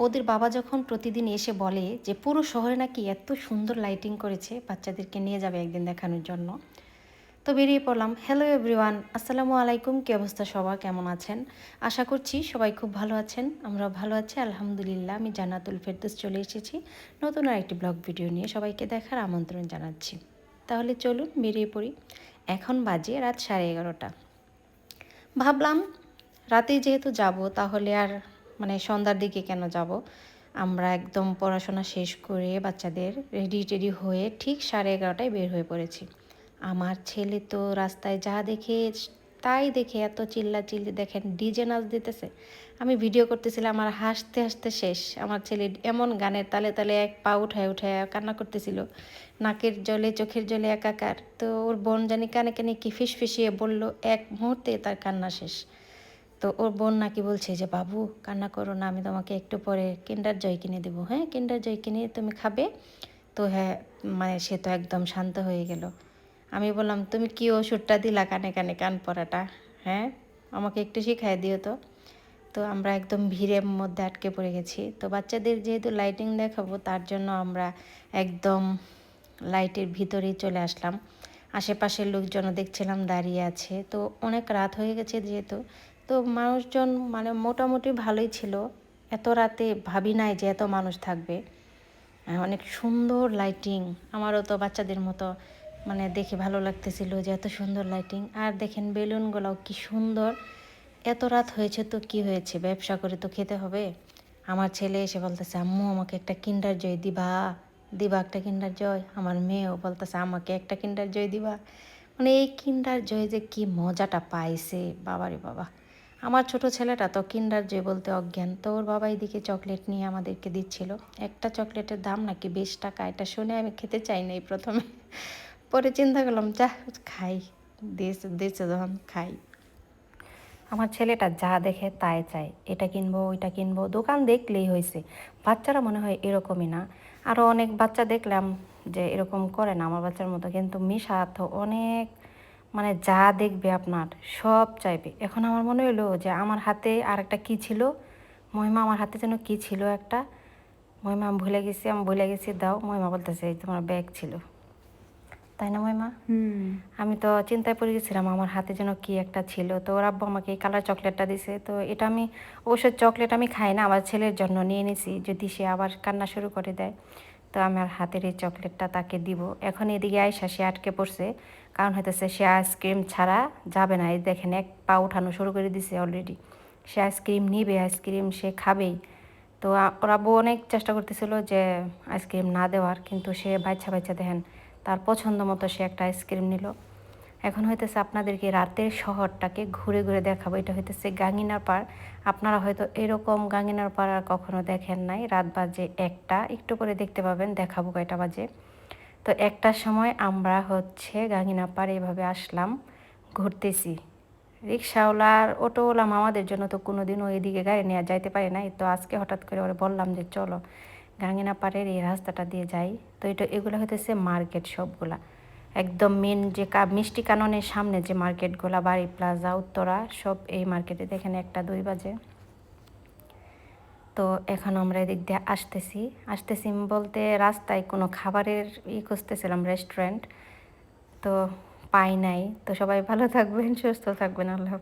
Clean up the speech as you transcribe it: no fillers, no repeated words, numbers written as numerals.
ওদের বাবা যখন প্রতিদিন এসে বলে যে পুরো শহরে নাকি এত সুন্দর লাইটিং করেছে, বাচ্চাদেরকে নিয়ে যাবে একদিন দেখানোর জন্য। তো বেরিয়ে পড়লাম। হ্যালো এভরিওয়ান, আসসালামু আলাইকুম। কী অবস্থা সবার, কেমন আছেন? আশা করছি সবাই খুব ভালো আছেন। আমরা ভালো আছি আলহামদুলিল্লাহ। আমি জান্নাতুল ফেরদৌস চলে এসেছি নতুন আরেকটি ব্লগ ভিডিও নিয়ে, সবাইকে দেখার আমন্ত্রণ জানাচ্ছি। তাহলে চলুন বেরিয়ে পড়ি। এখন বাজে রাত 11:30। ভাবলাম রাতেই যেহেতু যাব, তাহলে আর সন্ধ্যার দিকে কেন যাব। আমরা একদম পড়াশোনা শেষ করে বাচ্চাদের রেডি টেডি হয়ে ঠিক 11:30টায় বের হয়ে পড়েছি। আমার ছেলে তো রাস্তায় যা দেখে তাই দেখে এত চিল্লাচিল্লি, দেখেন ডিজে নাচ দিতেছে। আমি ভিডিও করতেছিলাম আর হাসতে হাসতে শেষ। আমার ছেলে এমন গানের তালে তালে এক পা উঠায় উঠায় কান্না করতেছিল, নাকের জলে চোখের জলে একাকার। তো ওর বোন জানি কানে কানে কি ফিসফিসিয়ে বলল, এক মুহূর্তে তার কান্না শেষ। তো ওর বোন নাকি বলছে যে বাবু কান্না করো না, আমি তোমাকে একটু পরে কিন্ডার জয় কিনে দেবো। হ্যাঁ, কিন্ডার জয় কিনে তুমি খাবে। তো হ্যাঁ, সে তো একদম শান্ত হয়ে গেল। আমি বললাম তুমি কি ওষুধটা দিলা কানে কানে কান পড়াটা? হ্যাঁ, আমাকে একটু শিখাই দিও তো। তো আমরা একদম ভিড়ের মধ্যে আটকে পড়ে গেছি। তো বাচ্চাদের যেহেতু লাইটিং দেখাবো, তার জন্য আমরা একদম লাইটের ভিতরেই চলে আসলাম। আশেপাশের লোকজনও দেখছিলাম দাঁড়িয়ে আছে। তো অনেক রাত হয়ে গেছে যেহেতু, তো মানুষজন মোটামুটি ভালোই ছিল। এত রাতে ভাবি নাই যে এত মানুষ থাকবে। অনেক সুন্দর লাইটিং, আমারও তো বাচ্চাদের মতো দেখে ভালো লাগতেছিল যে এত সুন্দর লাইটিং। আর দেখেন বেলুনগুলোও কি সুন্দর। এত রাত হয়েছে তো কি হয়েছে, ব্যবসা করে তো খেতে হবে। আমার ছেলে এসে বলতেছে আম্মু আমাকে একটা কিন্ডার জয় দিবা, দিবা একটা কিন্ডার জয়। আমার মেয়েও বলতেছে আমাকে একটা কিন্ডার জয় দিবা। এই কিন্ডার জয় যে কি মজাটা পাইছে, বাবারে বাবা। আমার ছোট ছেলেটা তো কিন্ডার জয় বলতে অজ্ঞান। তো ওর বাবা এদিকে চকলেট নিয়ে আমাদেরকে দিচ্ছিল। একটা চকলেটের দাম নাকি 20 টাকা। এটা শুনে আমি খেতে চাই নাই প্রথমে, পরে চিন্তা করলাম যা খাই, দিয়েছে দিয়েছে যখন খাই। আমার ছেলেটা যা দেখে তাই চায়, এটা কিনবো ওইটা কিনবো, দোকান দেখলেই হয়েছে। বাচ্চারা মনে হয় এরকমই না? আরও অনেক বাচ্চা দেখলাম যে এরকম করে না আমার বাচ্চার মতো, কিন্তু মিশা তো অনেক যা দেখবে আপনার সব চাইবে। এখন আমার মনে হলো যে আমার হাতে আর একটা কী ছিল, মহিমা আমার হাতে যেন কী ছিল একটা, মহিমা আমি ভুলে গেছি দাও। মহিমা বলতেছে এই তোমার ব্যাগ ছিল, তাই না মহিমা? আমি তো চিন্তায় পড়ে গেছিলাম আমার হাতে যেন কি একটা ছিল। তো ওর আব্বু আমাকে এই কালার চকলেটটা দিছে। তো এটা আমি অবশ্য চকলেট আমি খাই না, আমার ছেলের জন্য নিয়ে নিছি, যদি সে আবার কান্না শুরু করে দেয়। তো আমার হাতের এই চকলেটটা তাকে দিব। এখন এদিকে আয়সা সে আটকে পড়ছে, কারণ হইতেছে সে আইসক্রিম ছাড়া যাবে না। এই দেখেন এক পা উঠানো শুরু করে দিছে অলরেডি। সে আইসক্রিম নিবে, আইসক্রিম সে খাবেই। তো ওর আব্বু অনেক চেষ্টা করতেছিল যে আইসক্রিম না দেওয়ার, কিন্তু সে বাচ্চা বাচ্চা দেখেন তার পছন্দ মতো সে একটা আইসক্রিম নিল। এখন হইতেছে আপনাদেরকে রাতের শহরটাকে ঘুরে ঘুরে দেখাবো। এটা হইতেছে গাঙ্গিনার পাড়। আপনারা হয়তো এরকম গাঙ্গিনার পাড় আর কখনো দেখেন নাই। রাত বাজে 1টা, একটু করে দেখতে পাবেন, দেখাবো কয়টা বাজে। তো 1টার সময় আমরা হচ্ছে গাঙ্গিনার পাড় এভাবে আসলাম, ঘুরতেছি। রিক্সাওয়ালার অটোওয়ালা মামাদের জন্য তো কোনোদিনও এদিকে গাড়ি নিয়ে যাইতে পারে নাই। তো আজকে হঠাৎ করে ওরা বললাম যে চলো গাঙ্গিনা পাড়ের এই রাস্তাটা দিয়ে যাই। তো এগুলো হইতেছে মার্কেট সবগুলা, একদম মেন যে মিষ্টি কাননের সামনে যে মার্কেটগুলা, বাড়ি প্লাজা উত্তরা সব এই মার্কেটে। দেখেন 1টা 2 বাজে। তো এখন আমরা এদিক দিয়ে আসতেছি বলতে রাস্তায় কোনো খাবারের খুঁজতেছিলাম, রেস্টুরেন্ট। তো পাই নাই। তো সবাই ভালো থাকবেন, সুস্থ থাকবেন, আল্লাহ।